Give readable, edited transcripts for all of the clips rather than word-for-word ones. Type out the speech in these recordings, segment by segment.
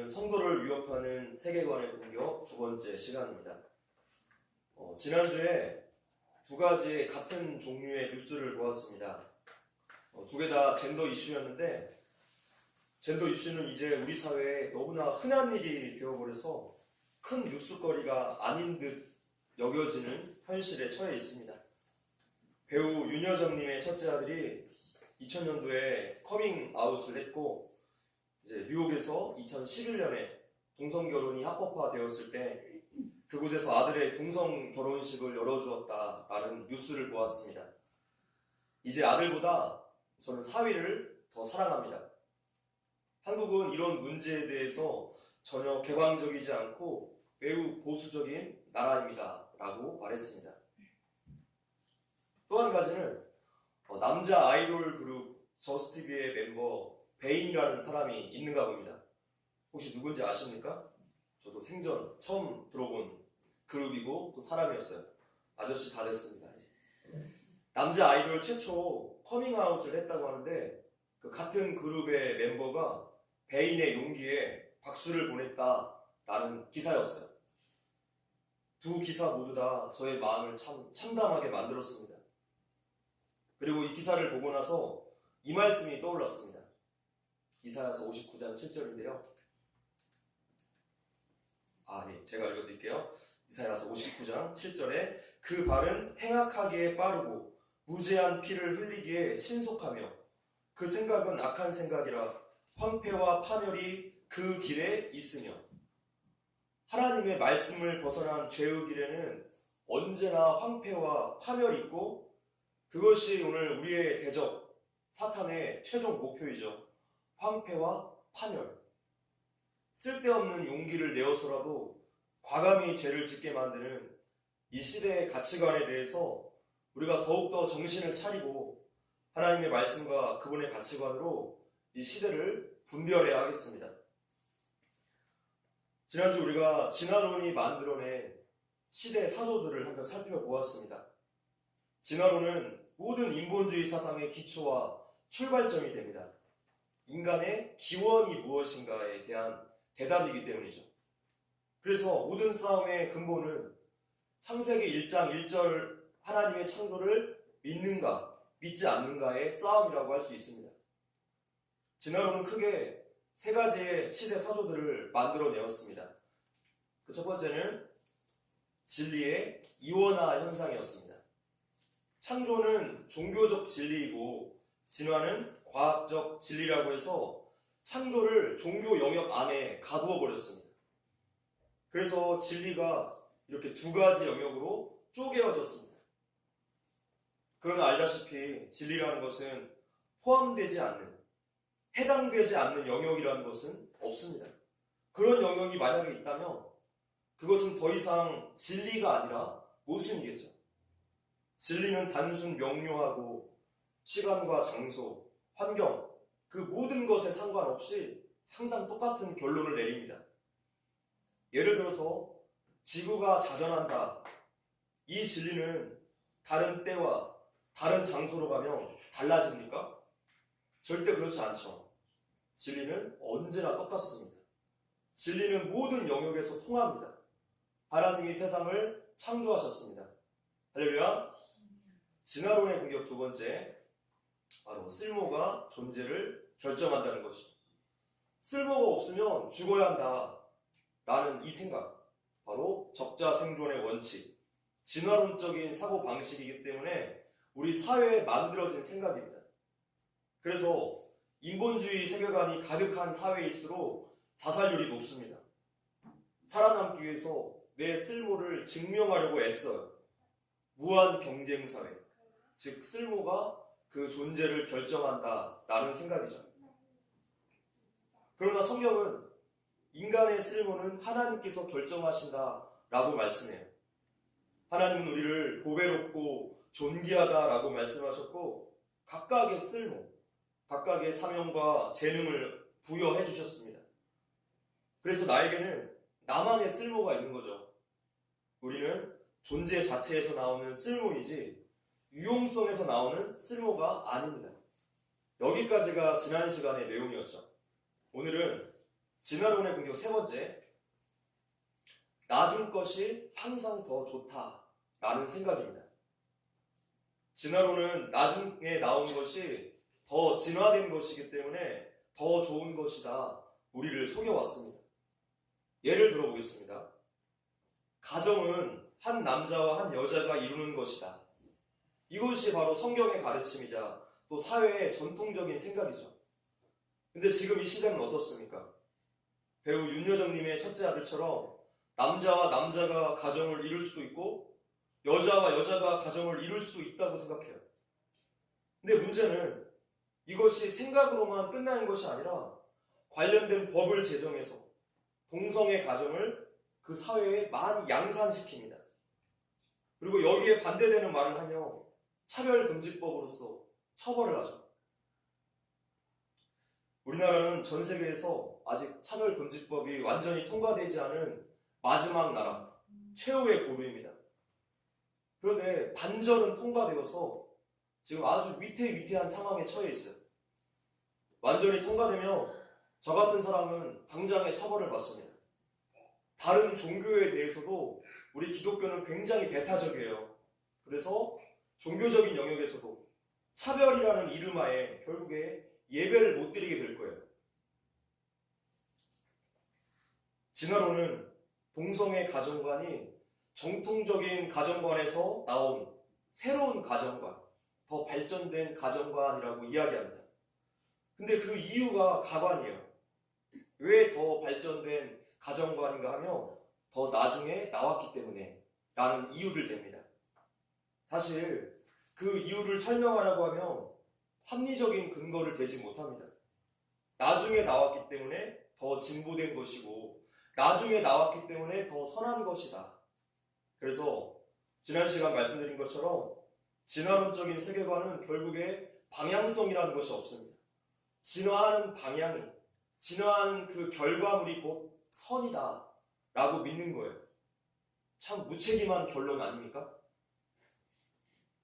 성도를 위협하는 세계관의 공격 두 번째 시간입니다. 지난주에 두 가지 같은 종류의 뉴스를 보았습니다. 두 개 다 젠더 이슈였는데, 젠더 이슈는 이제 우리 사회에 너무나 흔한 일이 되어버려서 큰 뉴스거리가 아닌 듯 여겨지는 현실에 처해 있습니다. 배우 윤여정님의 첫째 아들이 2000년도에 커밍아웃을 했고, 이제 뉴욕에서 2011년에 동성결혼이 합법화되었을 때 그곳에서 아들의 동성결혼식을 열어주었다라는 뉴스를 보았습니다. 이제 아들보다 저는 사위를 더 사랑합니다. 한국은 이런 문제에 대해서 전혀 개방적이지 않고 매우 보수적인 나라입니다 라고 말했습니다. 또 한 가지는 남자 아이돌 그룹 저스티비의 멤버 베인이라는 사람이 있는가 봅니다. 혹시 누군지 아십니까? 저도 생전 처음 들어본 그룹이고 또 사람이었어요. 아저씨 다 됐습니다. 남자 아이돌 최초 커밍아웃을 했다고 하는데 그 같은 그룹의 멤버가 베인의 용기에 박수를 보냈다라는 기사였어요. 두 기사 모두 다 저의 마음을 참 참담하게 만들었습니다. 그리고 이 기사를 보고 나서 이 말씀이 떠올랐습니다. 이사야서 59장 7절인데요. 제가 읽어드릴게요. 이사야서 59장 7절에 그 발은 행악하기에 빠르고 무죄한 피를 흘리기에 신속하며 그 생각은 악한 생각이라 황폐와 파멸이 그 길에 있으며. 하나님의 말씀을 벗어난 죄의 길에는 언제나 황폐와 파멸이 있고 그것이 오늘 우리의 대적 사탄의 최종 목표이죠. 황폐와 파멸. 쓸데없는 용기를 내어서라도 과감히 죄를 짓게 만드는 이 시대의 가치관에 대해서 우리가 더욱더 정신을 차리고 하나님의 말씀과 그분의 가치관으로 이 시대를 분별해야 하겠습니다. 지난주 우리가 진화론이 만들어낸 시대 사조들을 한번 살펴보았습니다. 진화론은 모든 인본주의 사상의 기초와 출발점이 됩니다. 인간의 기원이 무엇인가에 대한 대답이기 때문이죠. 그래서 모든 싸움의 근본은 창세기 1장 1절 하나님의 창조를 믿는가 믿지 않는가의 싸움이라고 할 수 있습니다. 진화론은 크게 세 가지의 시대 사조들을 만들어내었습니다. 그 첫 번째는 진리의 이원화 현상이었습니다. 창조는 종교적 진리이고 진화는 과학적 진리라고 해서 창조를 종교 영역 안에 가두어 버렸습니다. 그래서 진리가 이렇게 두 가지 영역으로 쪼개어졌습니다. 그러나 알다시피 진리라는 것은 포함되지 않는, 해당되지 않는 영역이라는 것은 없습니다. 그런 영역이 만약에 있다면 그것은 더 이상 진리가 아니라 모순이겠죠. 진리는 단순 명료하고 시간과 장소, 환경, 그 모든 것에 상관없이 항상 똑같은 결론을 내립니다. 예를 들어서 지구가 자전한다. 이 진리는 다른 때와 다른 장소로 가면 달라집니까? 절대 그렇지 않죠. 진리는 언제나 똑같습니다. 진리는 모든 영역에서 통합니다. 하나님이 세상을 창조하셨습니다. 할렐루야. 진화론의 공격 두 번째, 바로 쓸모가 존재를 결정한다는 것이죠. 쓸모가 없으면 죽어야 한다 라는 이 생각, 바로 적자생존의 원칙, 진화론적인 사고방식이기 때문에 우리 사회에 만들어진 생각입니다. 그래서 인본주의 세계관이 가득한 사회일수록 자살률이 높습니다. 살아남기 위해서 내 쓸모를 증명하려고 애써요. 무한 경쟁 사회, 즉 쓸모가 그 존재를 결정한다라는 생각이죠. 그러나 성경은 인간의 쓸모는 하나님께서 결정하신다라고 말씀해요. 하나님은 우리를 보배롭고 존귀하다라고 말씀하셨고 각각의 쓸모, 각각의 사명과 재능을 부여해 주셨습니다. 그래서 나에게는 나만의 쓸모가 있는 거죠. 우리는 존재 자체에서 나오는 쓸모이지 유용성에서 나오는 쓸모가 아닙니다. 여기까지가 지난 시간의 내용이었죠. 오늘은 진화론의 공격 세 번째, 나중 것이 항상 더 좋다라는 생각입니다. 진화론은 나중에 나온 것이 더 진화된 것이기 때문에 더 좋은 것이다, 우리를 속여왔습니다. 예를 들어보겠습니다. 가정은 한 남자와 한 여자가 이루는 것이다. 이것이 바로 성경의 가르침이자 또 사회의 전통적인 생각이죠. 근데 지금 이 시대는 어떻습니까? 배우 윤여정님의 첫째 아들처럼 남자와 남자가 가정을 이룰 수도 있고 여자와 여자가 가정을 이룰 수도 있다고 생각해요. 근데 문제는 이것이 생각으로만 끝나는 것이 아니라 관련된 법을 제정해서 동성애 가정을 그 사회에 많이 양산시킵니다. 그리고 여기에 반대되는 말을 하며 차별금지법으로서 처벌을 하죠. 우리나라는 전 세계에서 아직 차별금지법이 완전히 통과되지 않은 마지막 나라, 최후의 고루입니다. 그런데 반절은 통과되어서 지금 아주 위태위태한 상황에 처해 있어요. 완전히 통과되면 저 같은 사람은 당장의 처벌을 받습니다. 다른 종교에 대해서도 우리 기독교는 굉장히 배타적이에요. 그래서 종교적인 영역에서도 차별이라는 이름하에 결국에 예배를 못 드리게 될 거예요. 진화론은 동성애 가정관이 정통적인 가정관에서 나온 새로운 가정관, 더 발전된 가정관이라고 이야기합니다. 근데 그 이유가 가관이에요. 왜 더 발전된 가정관인가 하면 더 나중에 나왔기 때문에 라는 이유를 댑니다. 사실 그 이유를 설명하라고 하면 합리적인 근거를 대지 못합니다. 나중에 나왔기 때문에 더 진보된 것이고 나중에 나왔기 때문에 더 선한 것이다. 그래서 지난 시간 말씀드린 것처럼 진화론적인 세계관은 결국에 방향성이라는 것이 없습니다. 진화하는 방향이, 진화하는 그 결과물이 곧 선이다 라고 믿는 거예요. 참 무책임한 결론 아닙니까?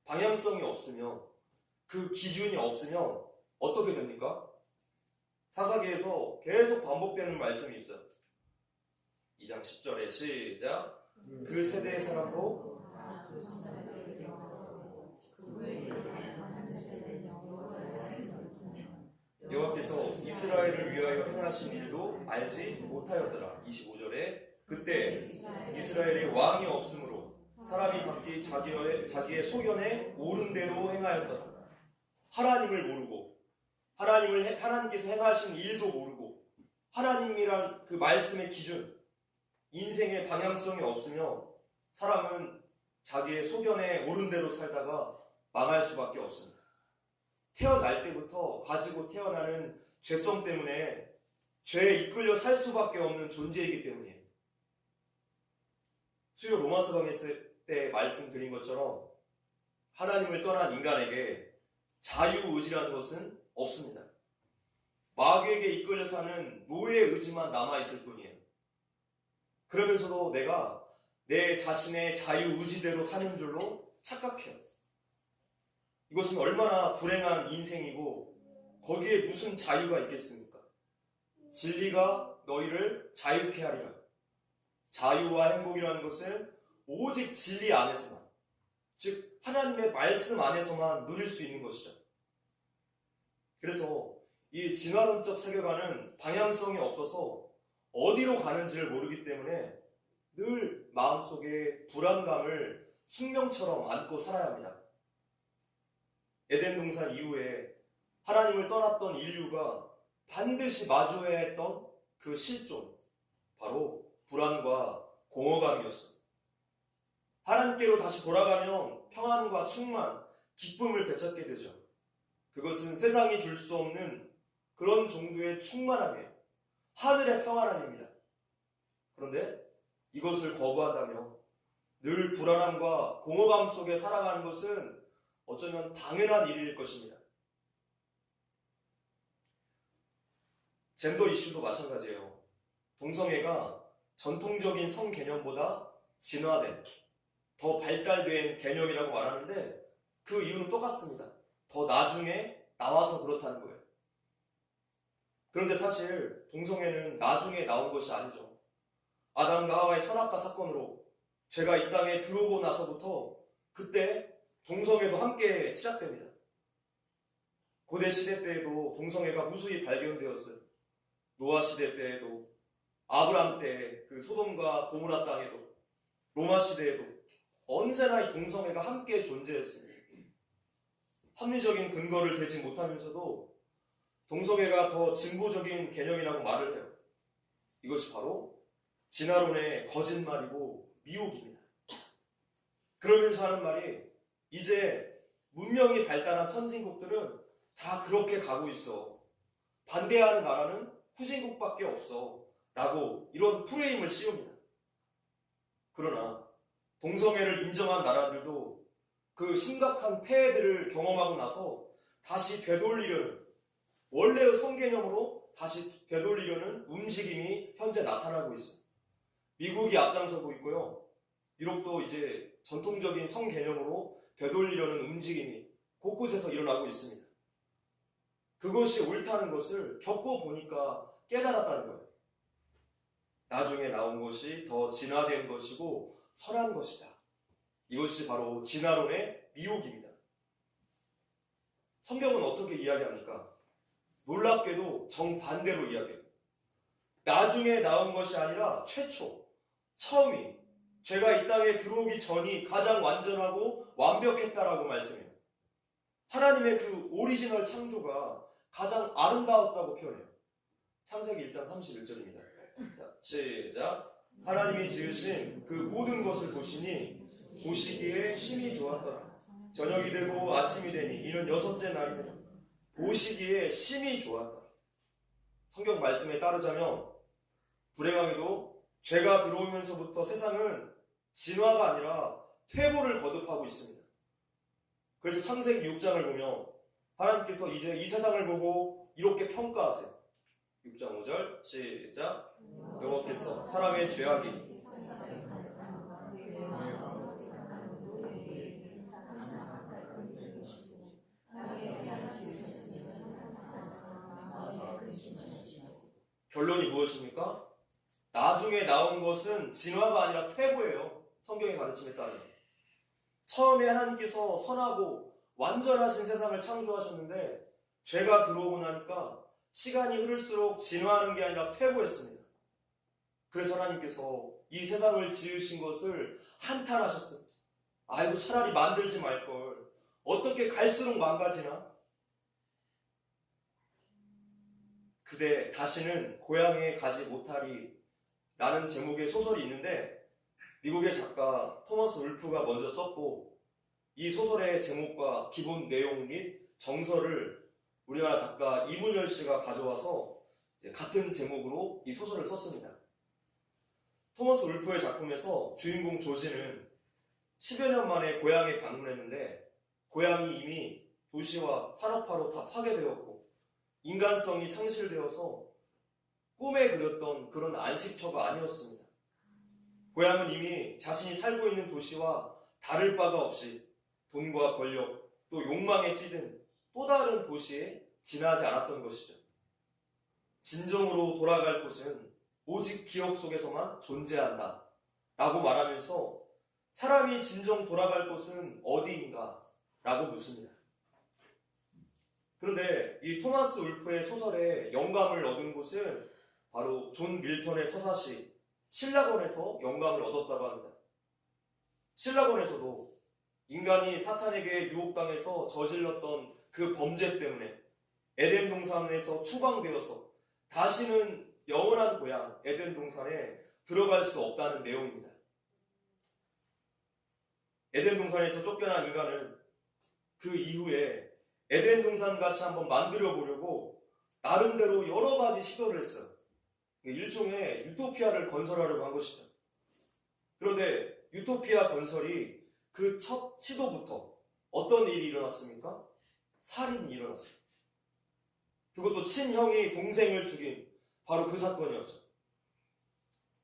방향성이 없으면, 그 기준이 없으면 어떻게 됩니까? 사사기에서 계속 반복되는 말씀이 있어요. 2장 10절에 시작. 그 세대의 사람도 여호와께서 이스라엘을 위하여 행하신 일도 알지 못하였더라. 25절에 그때 이스라엘의 왕이 없으므로 사람이 각기 자기의 소견에 옳은 대로 행하였더라. 하나님을 모르고 하나님께서 행하신 일도 모르고 하나님이란 그 말씀의 기준, 인생의 방향성이 없으면 사람은 자기의 소견에 옳은 대로 살다가 망할 수밖에 없습니다. 태어날 때부터 가지고 태어나는 죄성 때문에 죄에 이끌려 살 수밖에 없는 존재이기 때문이에요. 수요 로마서 강의 때 말씀드린 것처럼 하나님을 떠난 인간에게 자유의지라는 것은 없습니다. 마귀에게 이끌려 사는 노예의 의지만 남아있을 뿐이에요. 그러면서도 내가 내 자신의 자유의지대로 사는 줄로 착각해요. 이것은 얼마나 불행한 인생이고 거기에 무슨 자유가 있겠습니까? 진리가 너희를 자유케 하리라. 자유와 행복이라는 것은 오직 진리 안에서만, 즉 하나님의 말씀 안에서만 누릴 수 있는 것이죠. 그래서 이 진화론적 세계관은 방향성이 없어서 어디로 가는지를 모르기 때문에 늘 마음속에 불안감을 숙명처럼 안고 살아야 합니다. 에덴 동산 이후에 하나님을 떠났던 인류가 반드시 마주해야 했던 그 실존, 바로 불안과 공허감이었습니다. 하나님께로 다시 돌아가면 평안과 충만, 기쁨을 되찾게 되죠. 그것은 세상이 줄 수 없는 그런 정도의 충만함이에요. 하늘의 평안함입니다. 그런데 이것을 거부한다면 늘 불안함과 공허감 속에 살아가는 것은 어쩌면 당연한 일일 것입니다. 젠더 이슈도 마찬가지예요. 동성애가 전통적인 성 개념보다 진화된, 더 발달된 개념이라고 말하는데 그 이유는 똑같습니다. 더 나중에 나와서 그렇다는 거예요. 그런데 사실 동성애는 나중에 나온 것이 아니죠. 아담과 하와의 선악과 사건으로 죄가 이 땅에 들어오고 나서부터 그때 동성애도 함께 시작됩니다. 고대 시대 때에도 동성애가 무수히 발견되었어요. 노아 시대 때에도, 아브람 때 그 소돔과 고모라 땅에도, 로마 시대에도 언제나 이 동성애가 함께 존재했습니다. 합리적인 근거를 대지 못하면서도 동성애가 더 진보적인 개념이라고 말을 해요. 이것이 바로 진화론의 거짓말이고 미혹입니다. 그러면서 하는 말이 이제 문명이 발달한 선진국들은 다 그렇게 가고 있어. 반대하는 나라는 후진국밖에 없어. 라고 이런 프레임을 씌웁니다. 그러나 동성애를 인정한 나라들도 그 심각한 폐해들을 경험하고 나서 다시 되돌리려는, 원래의 성개념으로 다시 되돌리려는 움직임이 현재 나타나고 있어요. 미국이 앞장서고 있고요. 유럽도 이제 전통적인 성개념으로 되돌리려는 움직임이 곳곳에서 일어나고 있습니다. 그것이 옳다는 것을 겪어보니까 깨달았다는 거예요. 나중에 나온 것이 더 진화된 것이고 선한 것이다. 이것이 바로 진화론의 미혹입니다. 성경은 어떻게 이야기합니까? 놀랍게도 정반대로 이야기해요. 나중에 나온 것이 아니라 최초, 처음이, 죄가 이 땅에 들어오기 전이 가장 완전하고 완벽했다라고 말씀해요. 하나님의 그 오리지널 창조가 가장 아름다웠다고 표현해요. 창세기 1장 31절입니다. 자, 시작. 하나님이 지으신 그 모든 것을 보시니 보시기에 심히 좋았더라. 저녁이 되고 아침이 되니 이는 여섯째 날이더라. 보시기에 심히 좋았더라. 성경 말씀에 따르자면 불행하게도 죄가 들어오면서부터 세상은 진화가 아니라 퇴보를 거듭하고 있습니다. 그래서 창세기 6장을 보면 하나님께서 이제 이 세상을 보고 이렇게 평가하세요. 6장 5절 시작. 여호와께서 사람의 죄악이 결론이 무엇입니까? 나중에 나온 것은 진화가 아니라 퇴보예요. 성경의 가르침에 따르면. 처음에 하나님께서 선하고 완전하신 세상을 창조하셨는데 죄가 들어오고 나니까 시간이 흐를수록 진화하는 게 아니라 퇴보했습니다. 그래서 하나님께서 이 세상을 지으신 것을 한탄하셨어요. 아이고 차라리 만들지 말걸. 어떻게 갈수록 망가지나? 그대 다시는 고향에 가지 못하리 라는 제목의 소설이 있는데 미국의 작가 토머스 울프가 먼저 썼고 이 소설의 제목과 기본 내용 및 정서를 우리나라 작가 이문열 씨가 가져와서 같은 제목으로 이 소설을 썼습니다. 토머스 울프의 작품에서 주인공 조지는 10여 년 만에 고향에 방문했는데 고향이 이미 도시와 산업화로 다 파괴되었고 인간성이 상실되어서 꿈에 그렸던 그런 안식처가 아니었습니다. 고향은 이미 자신이 살고 있는 도시와 다를 바가 없이 돈과 권력 또 욕망에 찌든 또 다른 도시에 지나지 않았던 것이죠. 진정으로 돌아갈 곳은 오직 기억 속에서만 존재한다 라고 말하면서 사람이 진정 돌아갈 곳은 어디인가 라고 묻습니다. 그런데 이 토마스 울프의 소설에 영감을 얻은 곳은 바로 존 밀턴의 서사시 신라곤에서 영감을 얻었다고 합니다. 신라곤에서도 인간이 사탄에게 유혹당해서 저질렀던 그 범죄 때문에 에덴 동산에서 추방되어서 다시는 영원한 고향 에덴 동산에 들어갈 수 없다는 내용입니다. 에덴 동산에서 쫓겨난 인간은 그 이후에 에덴 동산 같이 한번 만들어 보려고 나름대로 여러 가지 시도를 했어요. 일종의 유토피아를 건설하려고 한 것이죠. 그런데 유토피아 건설이 그 첫 시도부터 어떤 일이 일어났습니까? 살인이 일어났어요. 그것도 친형이 동생을 죽인 바로 그 사건이었죠.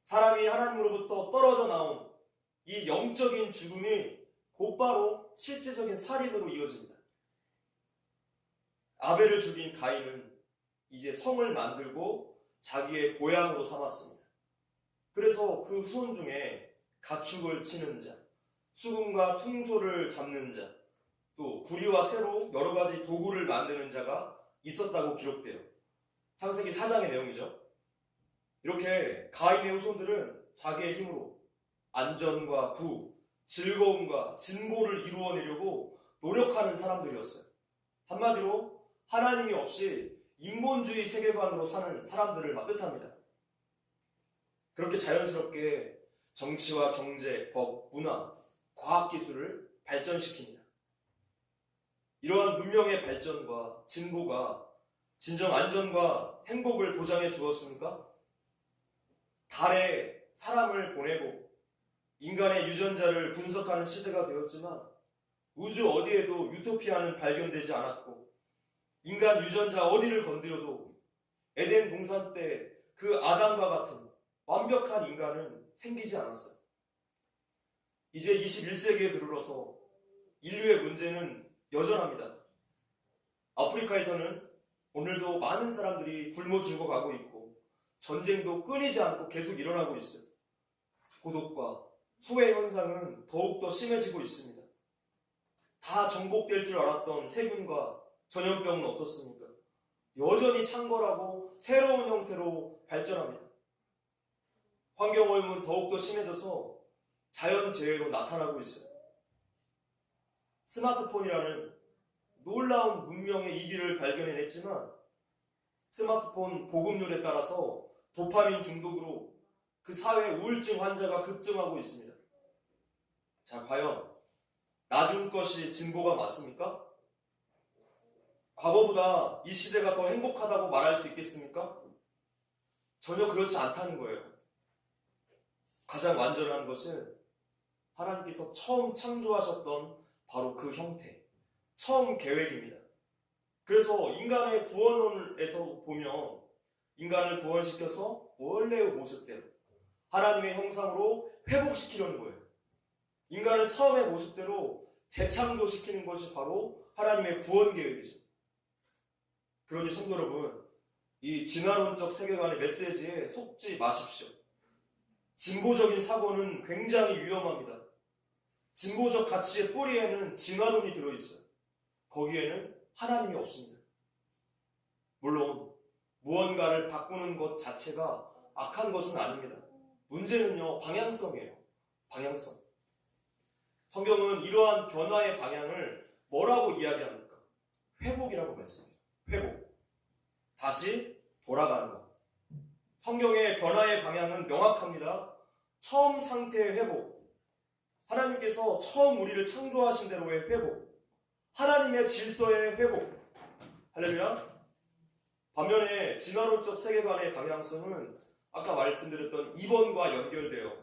사람이 하나님으로부터 떨어져 나온 이 영적인 죽음이 곧바로 실제적인 살인으로 이어집니다. 아벨을 죽인 가인은 이제 성을 만들고 자기의 고향으로 삼았습니다. 그래서 그 후손 중에 가축을 치는 자, 수금과 퉁소를 잡는 자, 또 구리와 쇠로 여러 가지 도구를 만드는 자가 있었다고 기록돼요. 창세기 4장의 내용이죠. 이렇게 가인의 후손들은 자기의 힘으로 안전과 부, 즐거움과 진보를 이루어내려고 노력하는 사람들이었어요. 한마디로 하나님이 없이 인본주의 세계관으로 사는 사람들을 뜻합니다. 그렇게 자연스럽게 정치와 경제, 법, 문화, 과학기술을 발전시킵니다. 이러한 문명의 발전과 진보가 진정 안전과 행복을 보장해 주었습니까? 달에 사람을 보내고 인간의 유전자를 분석하는 시대가 되었지만 우주 어디에도 유토피아는 발견되지 않았고 인간 유전자 어디를 건드려도 에덴 동산 때 그 아담과 같은 완벽한 인간은 생기지 않았어요. 이제 21세기에 들어서 인류의 문제는 여전합니다. 아프리카에서는 오늘도 많은 사람들이 굶어 죽어가고 있고 전쟁도 끊이지 않고 계속 일어나고 있어요. 고독과 소외 현상은 더욱더 심해지고 있습니다. 다 정복될 줄 알았던 세균과 전염병은 어떻습니까? 여전히 창궐하고 새로운 형태로 발전합니다. 환경오염은 더욱더 심해져서 자연재해로 나타나고 있어요. 스마트폰이라는 놀라운 문명의 이기를 발견해냈지만 스마트폰 보급률에 따라서 도파민 중독으로 그 사회 우울증 환자가 급증하고 있습니다. 자, 과연 나중 것이 진보가 맞습니까? 과거보다 이 시대가 더 행복하다고 말할 수 있겠습니까? 전혀 그렇지 않다는 거예요. 가장 완전한 것은 하나님께서 처음 창조하셨던 바로 그 형태, 처음 계획입니다. 그래서 인간의 구원론에서 보면 인간을 구원시켜서 원래의 모습대로 하나님의 형상으로 회복시키려는 거예요. 인간을 처음의 모습대로 재창조시키는 것이 바로 하나님의 구원 계획이죠. 그러니 성도 여러분, 이 진화론적 세계관의 메시지에 속지 마십시오. 진보적인 사고는 굉장히 위험합니다. 진보적 가치의 뿌리에는 진화론이 들어있어요. 거기에는 하나님이 없습니다. 물론 무언가를 바꾸는 것 자체가 악한 것은 아닙니다. 문제는요, 방향성이에요. 방향성. 성경은 이러한 변화의 방향을 뭐라고 이야기합니까? 회복이라고 말씀해요. 회복. 다시 돌아가는 것. 성경의 변화의 방향은 명확합니다. 처음 상태의 회복. 하나님께서 처음 우리를 창조하신 대로의 회복. 하나님의 질서의 회복. 할렐루야. 반면에 진화론적 세계관의 방향성은 아까 말씀드렸던 2번과 연결되어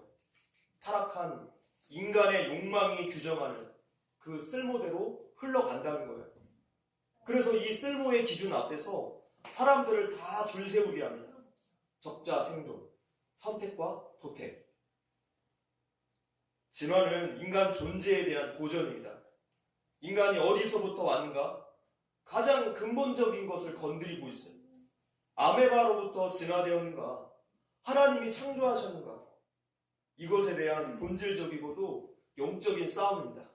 타락한 인간의 욕망이 규정하는 그 쓸모대로 흘러간다는 거예요. 그래서 이 쓸모의 기준 앞에서 사람들을 다 줄 세우게 합니다. 적자 생존, 선택과 도택. 진화는 인간 존재에 대한 도전입니다. 인간이 어디서부터 왔는가? 가장 근본적인 것을 건드리고 있어요. 아메바로부터 진화되었는가? 하나님이 창조하셨는가? 이것에 대한 본질적이고도 영적인 싸움입니다.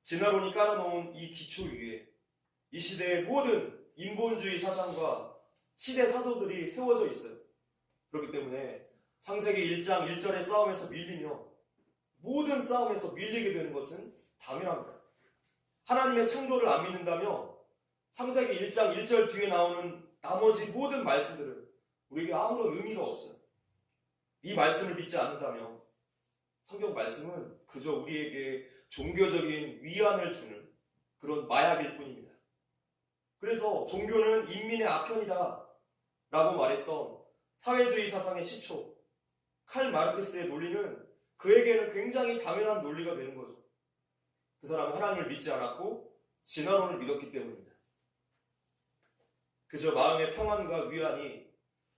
진화론이 깔아놓은 이 기초 위에 이 시대의 모든 인본주의 사상과 시대 사도들이 세워져 있어요. 그렇기 때문에 창세기 1장 1절의 싸움에서 밀리며 모든 싸움에서 밀리게 되는 것은 당연합니다. 하나님의 창조를 안 믿는다면 창세기 1장 1절 뒤에 나오는 나머지 모든 말씀들은 우리에게 아무런 의미가 없어요. 이 말씀을 믿지 않는다면 성경 말씀은 그저 우리에게 종교적인 위안을 주는 그런 마약일 뿐입니다. 그래서 종교는 인민의 아편이다 라고 말했던 사회주의 사상의 시초 칼 마르크스의 논리는 그에게는 굉장히 당연한 논리가 되는 거죠. 그 사람은 하나님을 믿지 않았고 진화론을 믿었기 때문입니다. 그저 마음의 평안과 위안이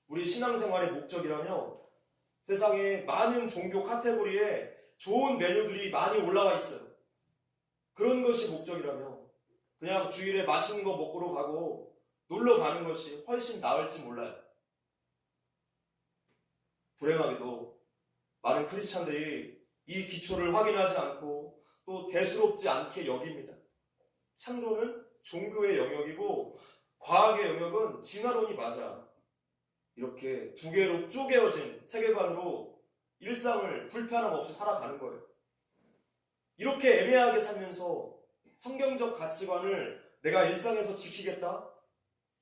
우리 신앙생활의 목적이라며 세상에 많은 종교 카테고리에 좋은 메뉴들이 많이 올라와 있어요. 그런 것이 목적이라며 그냥 주일에 맛있는 거 먹으러 가고 놀러 가는 것이 훨씬 나을지 몰라요. 불행하게도 많은 크리스찬들이 이 기초를 확인하지 않고 또 대수롭지 않게 여깁니다. 창조는 종교의 영역이고 과학의 영역은 진화론이 맞아. 이렇게 두 개로 쪼개어진 세계관으로 일상을 불편함 없이 살아가는 거예요. 이렇게 애매하게 살면서 성경적 가치관을 내가 일상에서 지키겠다?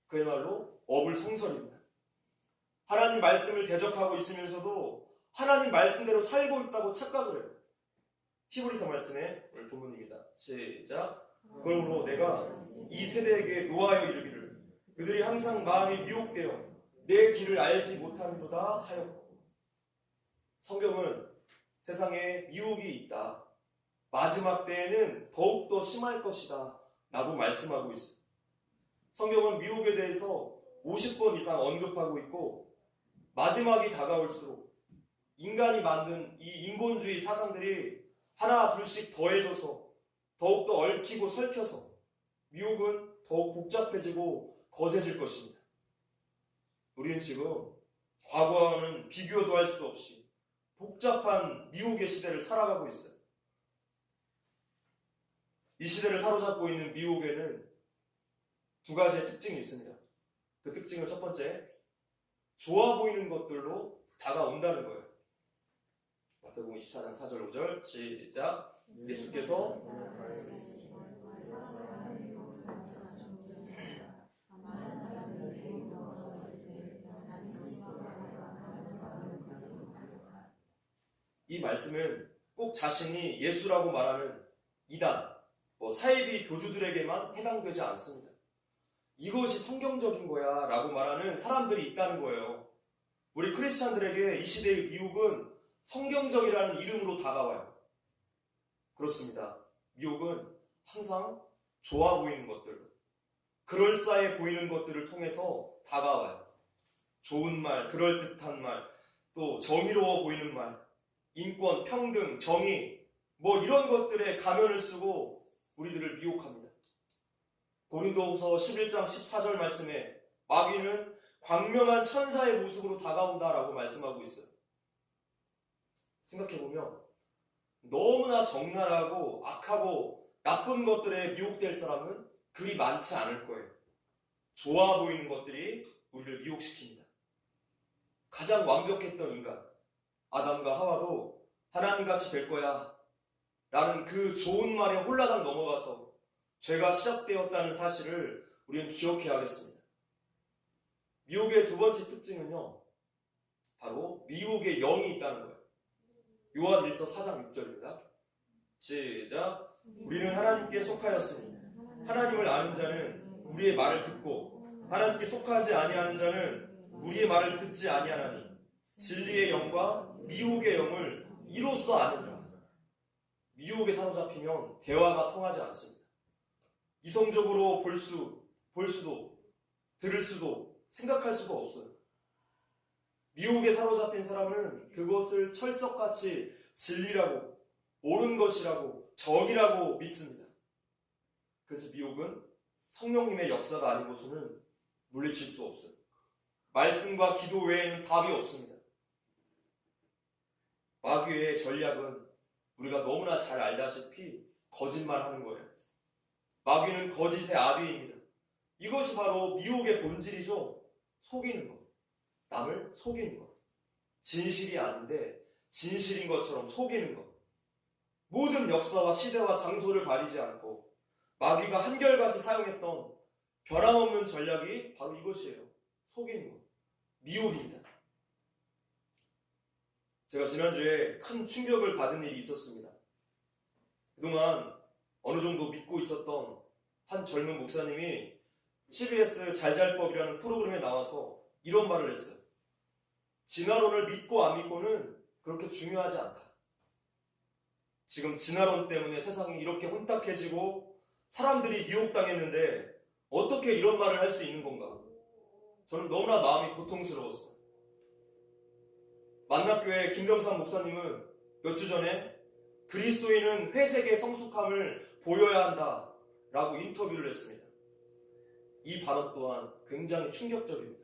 그야말로 어불성설입니다. 하나님 말씀을 대적하고 있으면서도 하나님 말씀대로 살고 있다고 착각을 해요. 히브리서 말씀의 오늘 본문입니다. 시작. 그러므로 내가 이 세대에게 노하여 이르기를 그들이 항상 마음이 미혹되어 내 길을 알지 못하는도다 하였고. 성경은 세상에 미혹이 있다. 마지막 때에는 더욱더 심할 것이다 라고 말씀하고 있습니다. 성경은 미혹에 대해서 50번 이상 언급하고 있고 마지막이 다가올수록 인간이 만든 이 인본주의 사상들이 하나 둘씩 더해져서 더욱더 얽히고 설켜서 미혹은 더욱 복잡해지고 거세질 것입니다. 우리는 지금 과거와는 비교도 할 수 없이 복잡한 미혹의 시대를 살아가고 있어요. 이 시대를 사로잡고 있는 미혹에는 두 가지의 특징이 있습니다. 그 특징은 첫 번째, 좋아 보이는 것들로 다가온다는 거예요. 마태복음 24장 4절 5절 시작. 예수께서 이 말씀은 꼭 자신이 예수라고 말하는 이단, 사이비 교주들에게만 해당되지 않습니다. 이것이 성경적인 거야 라고 말하는 사람들이 있다는 거예요. 우리 크리스찬들에게 이 시대의 미혹은 성경적이라는 이름으로 다가와요. 그렇습니다. 미혹은 항상 좋아 보이는 것들, 그럴싸해 보이는 것들을 통해서 다가와요. 좋은 말, 그럴듯한 말, 또 정의로워 보이는 말, 인권, 평등, 정의, 이런 것들에 가면을 쓰고 우리들을 미혹합니다. 고린도후서 11장 14절 말씀에 마귀는 광명한 천사의 모습으로 다가온다라고 말씀하고 있어요. 생각해보면 너무나 적나라하고 악하고 나쁜 것들에 미혹될 사람은 그리 많지 않을 거예요. 좋아 보이는 것들이 우리를 미혹시킵니다. 가장 완벽했던 인간, 아담과 하와도 하나님같이 될 거야 라는 그 좋은 말에 홀라당 넘어가서 죄가 시작되었다는 사실을 우리는 기억해야 하겠습니다. 미혹의 두 번째 특징은요, 바로 미혹의 영이 있다는 거예요. 요한 1서 4장 6절입니다. 시작. 우리는 하나님께 속하였으니 하나님을 아는 자는 우리의 말을 듣고 하나님께 속하지 아니하는 자는 우리의 말을 듣지 아니하나니 진리의 영과 미혹의 영을 이로써 아느니라. 미혹에 사로잡히면 대화가 통하지 않습니다. 이성적으로 볼 수도 들을 수도 생각할 수도 없어요. 미혹에 사로잡힌 사람은 그것을 철석같이 진리라고, 옳은 것이라고, 정이라고 믿습니다. 그래서 미혹은 성령님의 역사가 아니고서는 물리칠 수 없어요. 말씀과 기도 외에는 답이 없습니다. 마귀의 전략은 우리가 너무나 잘 알다시피 거짓말하는 거예요. 마귀는 거짓의 아비입니다. 이것이 바로 미혹의 본질이죠. 속이는 것. 남을 속이는 것. 진실이 아닌데 진실인 것처럼 속이는 것. 모든 역사와 시대와 장소를 가리지 않고 마귀가 한결같이 사용했던 변함없는 전략이 바로 이것이에요. 속이는 것. 미혹입니다. 제가 지난주에 큰 충격을 받은 일이 있었습니다. 그동안 어느 정도 믿고 있었던 한 젊은 목사님이 CBS 잘잘법이라는 프로그램에 나와서 이런 말을 했어요. 진화론을 믿고 안 믿고는 그렇게 중요하지 않다. 지금 진화론 때문에 세상이 이렇게 혼탁해지고 사람들이 미혹당했는데 어떻게 이런 말을 할 수 있는 건가? 저는 너무나 마음이 고통스러웠어요. 만납교회 김병삼 목사님은 몇 주 전에 그리스도인은 회색의 성숙함을 보여야 한다 라고 인터뷰를 했습니다. 이 발언 또한 굉장히 충격적입니다.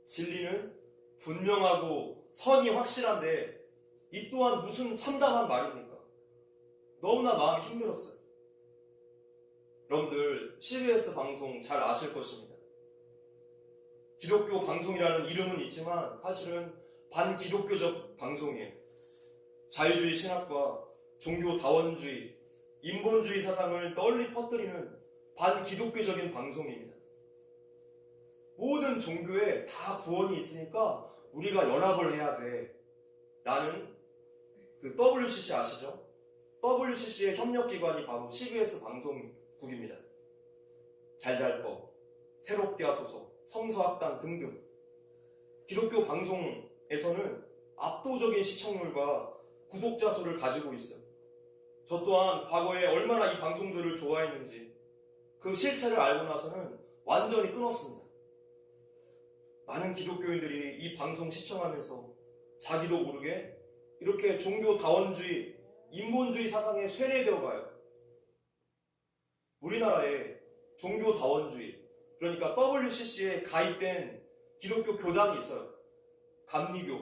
진리는 분명하고 선이 확실한데 이 또한 무슨 참담한 말입니까? 너무나 마음이 힘들었어요. 여러분들 CBS 방송 잘 아실 것입니다. 기독교 방송이라는 이름은 있지만 사실은 반기독교적 방송이에요. 자유주의 신학과 종교 다원주의, 인본주의 사상을 널리 퍼뜨리는 반기독교적인 방송입니다. 모든 종교에 다 구원이 있으니까 우리가 연합을 해야 돼 라는 그 WCC 아시죠? WCC의 협력기관이 바로 CBS 방송국입니다. 잘잘법, 새롭게 하소서, 성서학당 등등 기독교 방송에서는 압도적인 시청률과 구독자 수를 가지고 있어요. 저 또한 과거에 얼마나 이 방송들을 좋아했는지 그 실체를 알고 나서는 완전히 끊었습니다. 많은 기독교인들이 이 방송 시청하면서 자기도 모르게 이렇게 종교 다원주의, 인본주의 사상에 쇠뇌되어 가요. 우리나라에 종교 다원주의, 그러니까 WCC에 가입된 기독교 교단이 있어요. 감리교,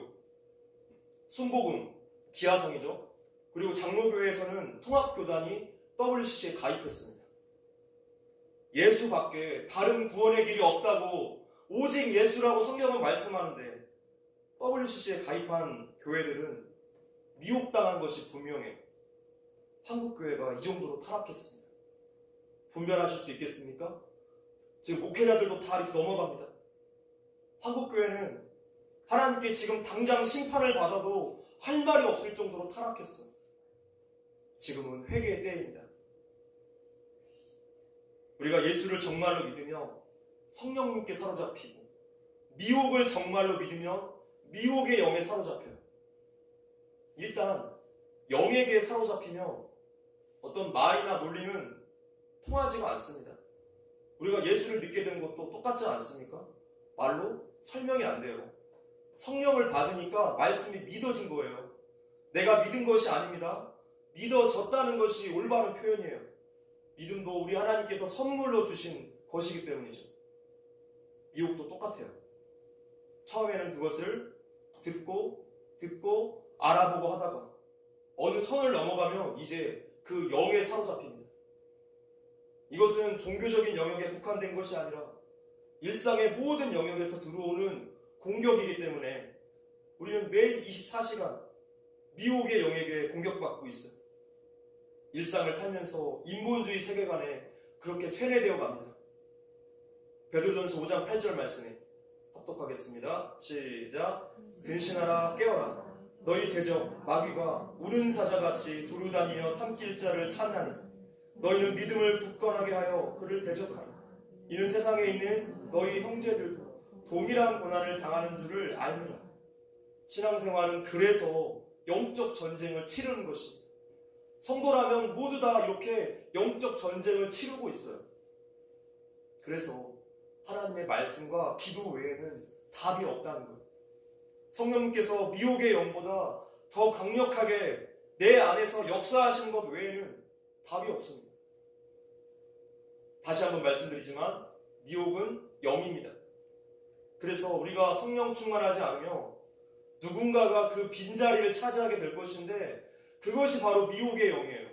순복음, 기아성이죠. 그리고 장로교회에서는 통합교단이 WCC에 가입했습니다. 예수 밖에 다른 구원의 길이 없다고 오직 예수라고 성경은 말씀하는데 WCC에 가입한 교회들은 미혹당한 것이 분명해요. 한국교회가 이 정도로 타락했습니다. 분별하실 수 있겠습니까? 지금 목회자들도 다 이렇게 넘어갑니다. 한국교회는 하나님께 지금 당장 심판을 받아도 할 말이 없을 정도로 타락했어요. 지금은 회개의 때입니다. 우리가 예수를 정말로 믿으며 성령님께 사로잡히고 미혹을 정말로 믿으며 미혹의 영에 사로잡혀요. 일단 영에게 사로잡히며 어떤 말이나 논리는 통하지가 않습니다. 우리가 예수를 믿게 된 것도 똑같지 않습니까? 말로 설명이 안 돼요. 성령을 받으니까 말씀이 믿어진 거예요. 내가 믿은 것이 아닙니다. 믿어졌다는 것이 올바른 표현이에요. 믿음도 우리 하나님께서 선물로 주신 것이기 때문이죠. 미혹도 똑같아요. 처음에는 그것을 듣고 알아보고 하다가 어느 선을 넘어가면 이제 그 영에 사로잡힙니다. 이것은 종교적인 영역에 국한된 것이 아니라 일상의 모든 영역에서 들어오는 공격이기 때문에 우리는 매일 24시간 미혹의 영에게 공격받고 있어요. 일상을 살면서 인본주의 세계관에 그렇게 쇠뇌되어 갑니다. 베드로전서 5장 8절 말씀에 합독하겠습니다. 시작. 근신하라 깨어라. 너희 대적 마귀가 우는 사자같이 두루다니며 삼킬 자를 찾나니 너희는 믿음을 굳건하게 하여 그를 대적하라. 이는 세상에 있는 너희 형제들도 동일한 고난을 당하는 줄을 알미라. 신앙생활은 그래서 영적 전쟁을 치르는 것입니다. 성도라면 모두 다 이렇게 영적 전쟁을 치르고 있어요. 그래서 하나님의 말씀과 기도 외에는 답이 없다는 거예요. 성령님께서 미혹의 영보다 더 강력하게 내 안에서 역사하시는 것 외에는 답이 없습니다. 다시 한번 말씀드리지만 미혹은 영입니다. 그래서 우리가 성령 충만하지 않으며 누군가가 그 빈자리를 차지하게 될 것인데 그것이 바로 미혹의 영이에요.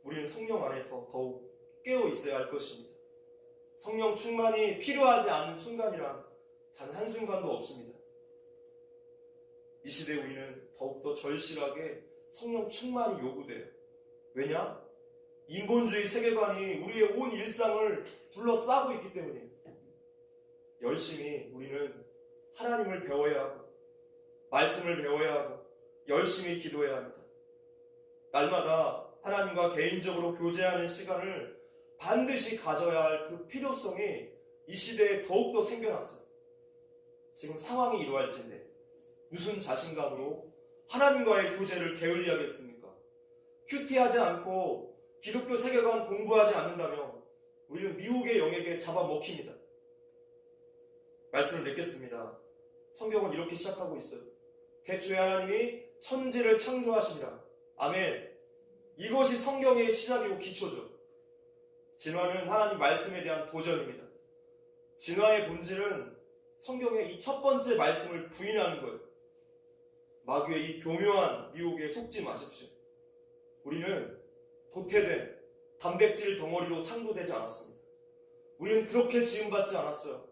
우리는 성령 안에서 더욱 깨어 있어야 할 것입니다. 성령 충만이 필요하지 않은 순간이란 단 한순간도 없습니다. 이 시대에 우리는 더욱더 절실하게 성령 충만이 요구돼요. 왜냐? 인본주의 세계관이 우리의 온 일상을 둘러싸고 있기 때문이에요. 열심히 우리는 하나님을 배워야 하고 말씀을 배워야 하고 열심히 기도해야 합니다. 날마다 하나님과 개인적으로 교제하는 시간을 반드시 가져야 할 그 필요성이 이 시대에 더욱더 생겨났어요. 지금 상황이 이러할진데 무슨 자신감으로 하나님과의 교제를 게을리하겠습니까? 큐티하지 않고 기독교 세계관 공부하지 않는다면 우리는 미혹의 영에게 잡아먹힙니다. 말씀을 맺겠습니다. 성경은 이렇게 시작하고 있어요. 태초에 하나님이 천지를 창조하시니라. 아멘. 이것이 성경의 시작이고 기초죠. 진화는 하나님 말씀에 대한 도전입니다. 진화의 본질은 성경의 이 첫 번째 말씀을 부인하는 거예요. 마귀의 이 교묘한 미혹에 속지 마십시오. 우리는 도태된 단백질 덩어리로 창조되지 않았습니다. 우리는 그렇게 지음받지 않았어요.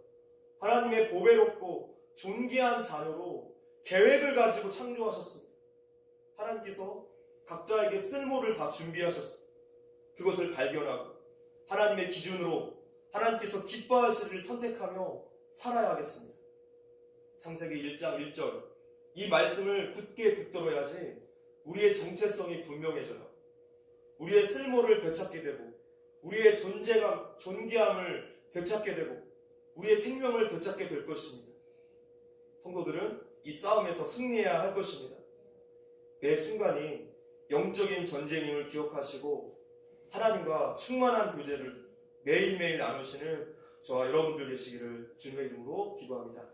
하나님의 보배롭고 존귀한 자녀로 계획을 가지고 창조하셨습니다. 하나님께서 각자에게 쓸모를 다 준비하셨습니다. 그것을 발견하고 하나님의 기준으로 하나님께서 기뻐하실 일을 선택하며 살아야 하겠습니다. 창세기 1장 1절, 이 말씀을 굳게 붙들어야지 우리의 정체성이 분명해져요. 우리의 쓸모를 되찾게 되고 우리의 존재감, 존귀함을 되찾게 되고 우리의 생명을 되찾게 될 것입니다. 성도들은 이 싸움에서 승리해야 할 것입니다. 매 순간이 영적인 전쟁임을 기억하시고 하나님과 충만한 교제를 매일매일 나누시는 저와 여러분들 되시기를 주님의 이름으로 기도합니다.